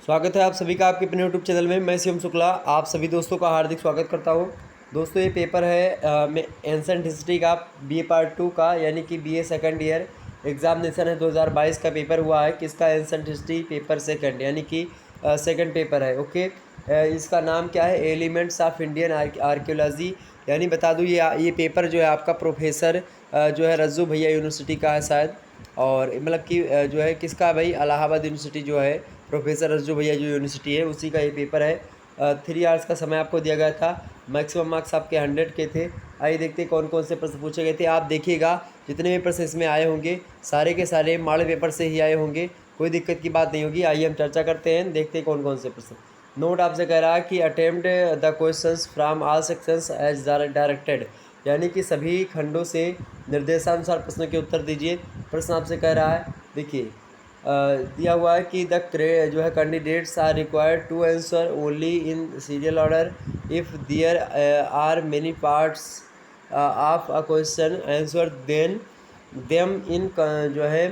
स्वागत है आप सभी का आपके अपने यूट्यूब चैनल में। मैं शिवम शुक्ला आप सभी दोस्तों का हार्दिक स्वागत करता हूं। दोस्तों ये पेपर है में एंसेंट हिस्ट्री का बीए पार्ट 2 का, यानी कि बीए सेकंड ईयर एग्जामिनेशन है। 2022 का पेपर हुआ है। किसका? एंसेंट हिस्ट्री पेपर सेकंड, यानी कि सेकंड पेपर है। ओके, इसका नाम क्या है? Elements of Indian archaeology. यानी बता दूँ ये पेपर जो है आपका प्रोफेसर जो है रज्जू भैया यूनिवर्सिटी का है शायद। और मतलब कि जो है किसका भाई? इलाहाबाद यूनिवर्सिटी जो है, प्रोफेसर रज्जू भैया जो यूनिवर्सिटी है उसी का ये पेपर है। 3 आवर्स का समय आपको दिया गया था। मैक्सिमम मार्क्स आपके 100 के थे। आइए देखते हैं कौन कौन से प्रश्न पूछे गए थे। आप देखिएगा जितने भी प्रश्न इसमें आए होंगे सारे के सारे मॉडल पेपर से ही आए होंगे, कोई दिक्कत की बात नहीं होगी। आइए हम चर्चा करते हैं, देखते हैं कौन कौन से प्रश्न। नोट आपसे कह रहा है कि attempt the questions from all sections as directed, यानी कि सभी खंडों से निर्देशानुसार प्रश्नों के उत्तर दीजिए। प्रश्न आपसे कह रहा है, देखिए दिया हुआ है कि जो है candidates are required to answer only in serial order if there are many parts of a question answer then them in जो है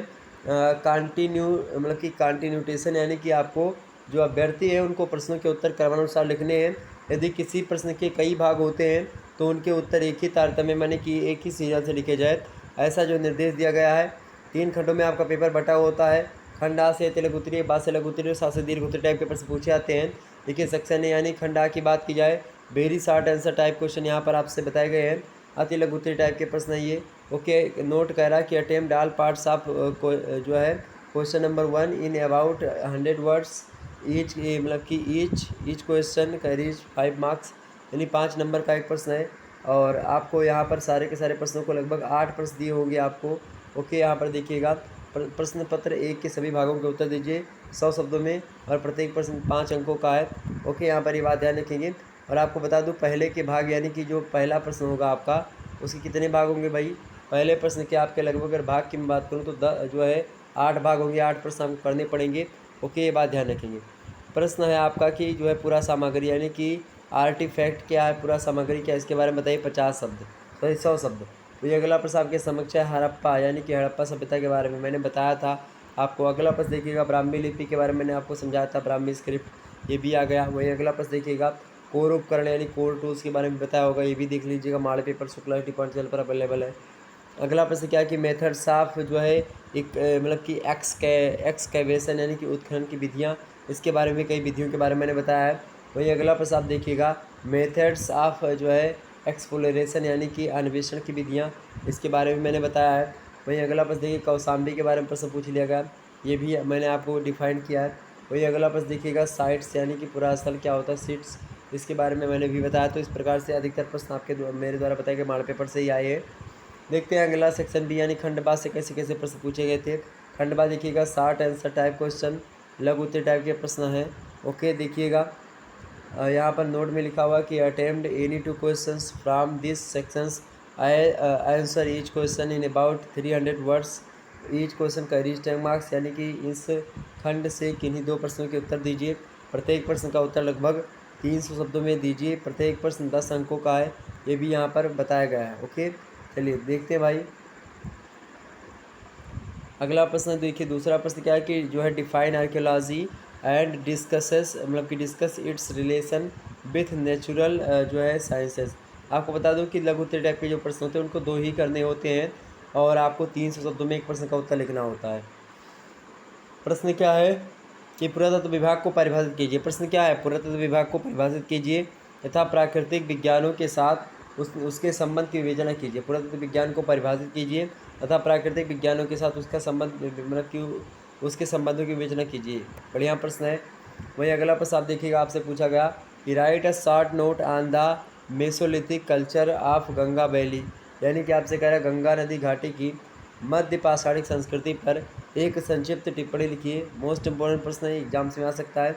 कंटिन्यू, मतलब कि कंटिन्यूटेशन, यानी कि आपको जो अभ्यर्थी है उनको प्रश्नों के उत्तर क्रमानुसार लिखने हैं। यदि किसी प्रश्न के कई भाग होते हैं तो उनके उत्तर एक ही तारतम्य माने कि एक ही सीरियल से लिखे जाए, ऐसा जो निर्देश दिया गया है। 3 खंडों में आपका पेपर बटा होता है। खंड आ से लघु उत्तरीय, बा से लघु उत्तरीय, सा से दीर्घ उत्तरीय टाइप के प्रश्न पूछे जाते हैं। देखिए सेक्शन है, यानी खंड आ की बात की जाए, very short answer type question यहाँ पर आपसे बताए गए हैं। अति लघु उत्तरीय टाइप के प्रश्न है ये। ओके, नोट कह रहा है कि अटेम्प्ट ऑल पार्ट्स ऑफ जो है question number 1 in about 100 words each, मतलब कि ईच क्वेश्चन कैरीज 5 मार्क्स, यानी 5 नंबर का एक प्रश्न है। और आपको यहाँ पर सारे के सारे प्रश्नों को लगभग 8 प्रश्न दिए होंगे आपको। ओके, यहाँ पर देखिएगा प्रश्न पत्र 1 के सभी भागों के उत्तर दीजिए 100 शब्दों में, और प्रत्येक प्रश्न 5 अंकों का है। ओके, यहाँ पर ये बात ध्यान रखेंगे। और आपको बता दूँ पहले के भाग, यानी कि जो पहला प्रश्न होगा आपका, उसके कितने भाग होंगे भाई? पहले प्रश्न के आपके लगभग अगर भाग की मैं बात करूँ तो जो है 8 भाग होंगे, 8 प्रश्न आपको करने पड़ेंगे। ओके, ये बात ध्यान रखेंगे। प्रश्न है आपका कि जो है पूरा सामग्री, यानी कि आर्टिफैक्ट क्या है, पूरा सामग्री क्या है, इसके बारे में बताइए 50 शब्द, सॉरी 100 शब्द। तो ये अगला प्रश्न आपके समक्ष है हड़प्पा, यानी कि हड़प्पा सभ्यता के बारे में मैंने बताया था आपको। अगला प्रश्न देखिएगा ब्राह्मी लिपि के बारे में मैंने आपको समझाया था, ब्राह्मी स्क्रिप्ट, ये भी आ गया। वही अगला प्रश्न देखिएगा कोर उपकरण यानी कोर टूल्स के बारे में बताया होगा, ये भी देख लीजिएगा, मॉडल पेपर शुक्ला चैनल पर अवेलेबल है। अगला प्रश्न क्या है कि मेथड्स ऑफ जो है एक मतलब कि एक्सकैवेशन यानी कि उत्खनन की विधियाँ, इसके बारे में कई विधियों के बारे में मैंने बताया है। वही अगला प्रश्न आप देखिएगा मेथड्स ऑफ जो है एक्सप्लोरेशन यानी कि अन्वेषण की विधियाँ, इसके बारे में मैंने बताया है। वही अगला प्रश्न देखिए कौशाम्बी के बारे में प्रश्न पूछ लिया गया, ये भी मैंने आपको डिफाइन किया है। वही अगला प्रश्न देखिएगा साइट्स यानी कि पुरास्थल क्या होता है, सीट्स, इसके बारे में मैंने भी बताया। तो इस प्रकार से अधिकतर प्रश्न आपके मेरे द्वारा बताए गए मॉडल पेपर से ही आए हैं। देखते हैं अगला सेक्शन बी, यानी खंडबा से कैसे कैसे प्रश्न पूछे गए थे। खंडबा देखिएगा शॉर्ट आंसर टाइप क्वेश्चन, लघु उत्तर टाइप के प्रश्न हैं। ओके, देखिएगा यहाँ पर नोट में लिखा हुआ कि attempt any 2 questions from this sections, answer each question in about 300 words, each question carries 10 marks, यानी कि इस खंड से किन्हीं 2 प्रश्नों के उत्तर दीजिए। प्रत्येक प्रश्न का उत्तर लगभग 300 शब्दों में दीजिए। प्रत्येक प्रश्न 10 अंकों का है, ये भी यहाँ पर बताया गया है। ओके, चलिए देखते हैं भाई अगला प्रश्न। देखिए दूसरा प्रश्न क्या है कि जो है डिफाइन आर्कियोलॉजी एंड डिस्कसेस, मतलब कि discuss it's relation with natural जो है साइंसेस। आपको बता दूं कि लघु उत्तरीय टाइप के जो प्रश्न होते हैं उनको 2 ही करने होते हैं, और आपको 300 शब्दों में एक प्रश्न का उत्तर लिखना होता है। प्रश्न क्या है कि पुरातत्व विभाग को परिभाषित कीजिए। प्रश्न क्या है? पुरातत्व विभाग को परिभाषित कीजिए तथा प्राकृतिक विज्ञानों के साथ उसके संबंध की विवेचना कीजिए। पुरातत्व विज्ञान को परिभाषित कीजिए तथा प्राकृतिक विज्ञानों के साथ उसका संबंध, मतलब कि उसके संबंधों की विवेचना कीजिए। बढ़िया प्रश्न है। वही अगला प्रश्न आप देखिएगा, आपसे पूछा गया कि right a short note on the Mesolithic culture of Ganga valley, यानी कि आपसे कह रहा है गंगा नदी घाटी की मध्य पाषाणिक संस्कृति पर एक संक्षिप्त टिप्पणी लिखिए। मोस्ट इंपॉर्टेंट प्रश्न है, एग्जाम से आ सकता है।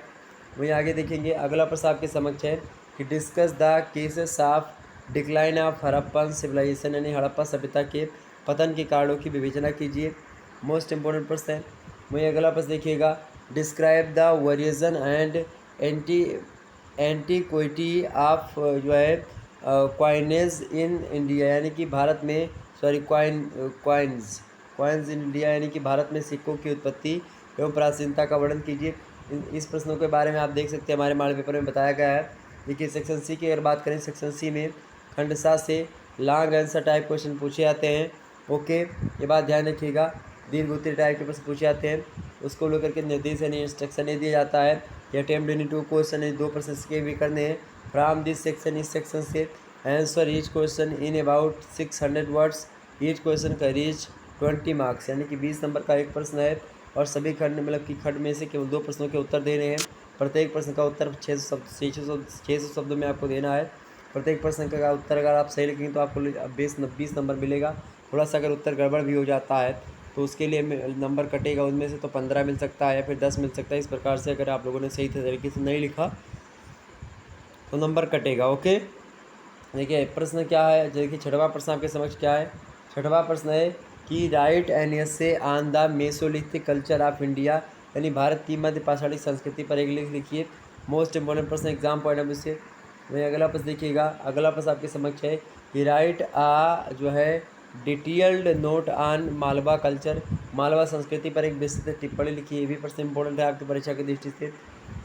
वहीं आगे देखेंगे अगला प्रश्न आपके समक्ष है कि discuss the causes of decline of Harappan civilisation, यानी हड़प्पा सभ्यता के पतन के कारणों की विवेचना कीजिए। मोस्ट इंपॉर्टेंट प्रश्न है। वहीं अगला प्रश्न देखिएगा describe the origin and antiquity of जो है क्वाइनेज इन इंडिया, यानी कि भारत में, सॉरी क्वाइंस इन इंडिया, यानी कि भारत में सिक्कों की उत्पत्ति एवं प्राचीनता का वर्णन कीजिए। इस प्रश्नों के बारे में आप देख सकते हैं हमारे मॉडल पेपर में बताया गया है। देखिए सेक्शन सी की अगर बात करें, सेक्शन सी में खंड 7 से लॉन्ग आंसर टाइप क्वेश्चन पूछे जाते हैं। ओके, ये बात ध्यान रखिएगा। दीर्घ उत्तरीय टाइप के प्रश्न पूछे जाते हैं, उसको लेकर के निर्देश यानी इंस्ट्रक्शन ये दिया जाता है कि अटेम्प्ट एनी 2 क्वेश्चन, 2 प्रश्न इसके भी करने हैं। फ्रॉम दिस सेक्शन, इस सेक्शन से answer each question in about 600 words. Each question का रीच 20 मार्क्स, यानी कि 20 नंबर का एक प्रश्न है और सभी खंड मतलब कि खंड में से केवल 2 प्रश्नों के उत्तर देने हैं। प्रत्येक प्रश्न का उत्तर 600 शब्दों में आपको देना है। प्रत्येक प्रश्न का उत्तर अगर आप सही लिखेंगे तो आपको 20 नंबर मिलेगा। थोड़ा सा अगर उत्तर गड़बड़ भी हो जाता है तो उसके लिए नंबर कटेगा, उनमें से तो 15 मिल सकता है या फिर 10 मिल सकता है। इस प्रकार से अगर आप लोगों ने सही तरीके से नहीं लिखा तो नंबर कटेगा। ओके, देखिए प्रश्न क्या है, देखिए छठवां प्रश्न आपके समक्ष क्या है। छठवां प्रश्न है कि right an essay on the Mesolithic culture of India, यानी भारत की मध्य पाषाणी संस्कृति पर एक लेख लिखिए। मोस्ट इंपॉर्टेंट प्रश्न एग्जाम पॉइंट ऑफ व्यू से। वहीं अगला प्रश्न देखिएगा, अगला प्रश्न आपके समक्ष है कि राइट जो है detailed note on Malwa culture, Malwa संस्कृति पर एक विस्तृत टिप्पणी लिखिए। ये भी प्रश्न इंपॉर्टेंट है आपकी परीक्षा की दृष्टि से।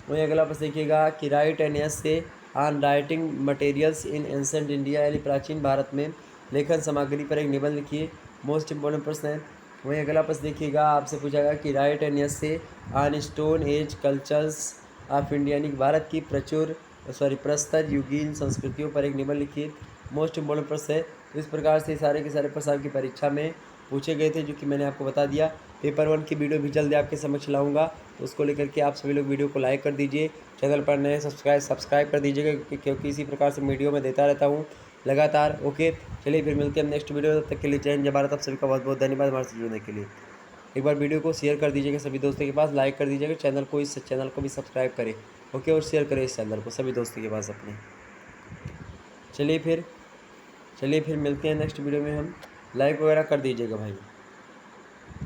वहीं अगला प्रश्न देखिएगा कि right an essay on writing materials in ancient India, यानी प्राचीन भारत में लेखन सामग्री पर एक निबंध लिखिए। मोस्ट इंपॉर्टेंट प्रश्न है। वहीं अगला प्रश्न देखिएगा, आपसे पूछा गया कि right an essay on stone age cultures of India, यानी भारत की प्रस्तर युगीन संस्कृतियों पर एक निबंध लिखिए। मोस्ट इंपॉर्टेंट प्रश्न है। इस प्रकार से सारे के सारे प्रश्न आपकी परीक्षा में पूछे गए थे, जो कि मैंने आपको बता दिया। पेपर 1 की वीडियो भी जल्दी आपके समक्ष लाऊंगा, तो उसको लेकर के आप सभी लोग वीडियो को लाइक कर दीजिए। चैनल पर नए सब्सक्राइब कर दीजिएगा, क्योंकि इसी प्रकार से वीडियो में देता रहता हूँ लगातार। ओके, चलिए फिर मिलते हैं नेक्स्ट वीडियो। तब तक के लिए जय हिंद, जय भारत। आप सभी का बहुत बहुत धन्यवाद हमारे से जुड़ने के लिए। एक बार वीडियो को शेयर कर दीजिएगा सभी दोस्तों के पास, लाइक कर दीजिएगा, इस चैनल को भी सब्सक्राइब करें। ओके, और शेयर करें इस चैनल को सभी दोस्तों के पास अपने। चलिए फिर मिलते हैं नेक्स्ट वीडियो में हम। लाइक वगैरह कर दीजिएगा भाई।